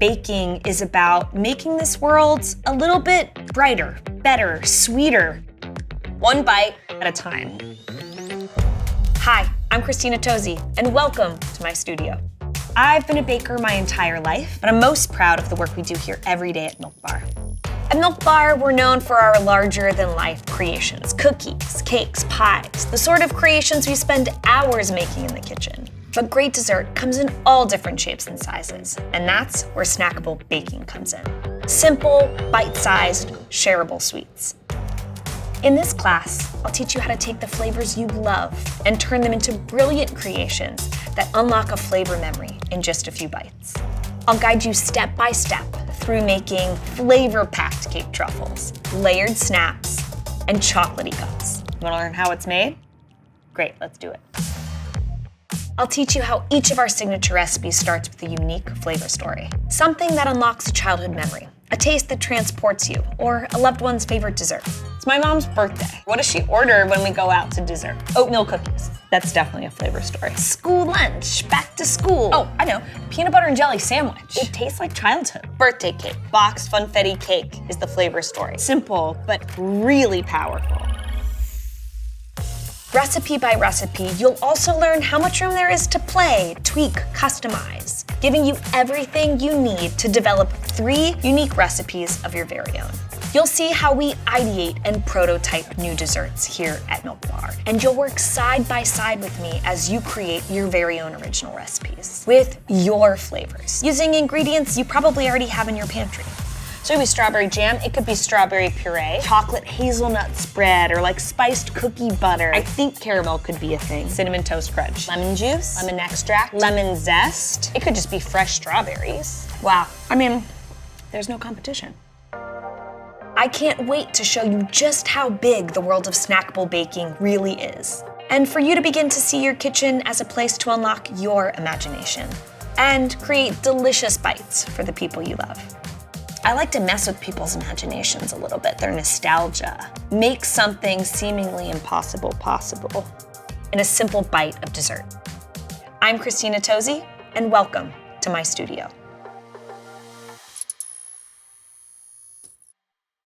baking is about making this world a little bit brighter, better, sweeter, one bite at a time. Hi, I'm Christina Tosi, and welcome to my studio. I've been a baker my entire life, but I'm most proud of the work we do here every day at Milk Bar. At Milk Bar, we're known for our larger-than-life creations, cookies, cakes, pies, the sort of creations we spend hours making in the kitchen. But great dessert comes in all different shapes and sizes, and that's where snackable baking comes in. Simple, bite-sized, shareable sweets. In this class, I'll teach you how to take the flavors you love and turn them into brilliant creations that unlock a flavor memory in just a few bites. I'll guide you step by step through making flavor-packed cake truffles, layered snaps, and chocolatey guts. You wanna learn how it's made? Great, let's do it. I'll teach you how each of our signature recipes starts with a unique flavor story. Something that unlocks a childhood memory, a taste that transports you, or a loved one's favorite dessert. It's my mom's birthday. What does she order when we go out to dessert? Oatmeal cookies. That's definitely a flavor story. School lunch, back to school. Oh, I know, peanut butter and jelly sandwich. It tastes like childhood. Birthday cake, boxed funfetti cake is the flavor story. Simple, but really powerful. Recipe by recipe, you'll also learn how much room there is to play, tweak, customize, giving you everything you need to develop 3 unique recipes of your very own. You'll see how we ideate and prototype new desserts here at Milk Bar, and you'll work side by side with me as you create your very own original recipes with your flavors, using ingredients you probably already have in your pantry. So it could be strawberry jam, it could be strawberry puree, chocolate hazelnut spread, or like spiced cookie butter. I think caramel could be a thing. Cinnamon toast crunch. Lemon juice, lemon extract, lemon zest. It could just be fresh strawberries. Wow, I mean, there's no competition. I can't wait to show you just how big the world of snackable baking really is, and for you to begin to see your kitchen as a place to unlock your imagination and create delicious bites for the people you love. I like to mess with people's imaginations a little bit, their nostalgia. Make something seemingly impossible possible in a simple bite of dessert. I'm Christina Tosi, and welcome to my studio.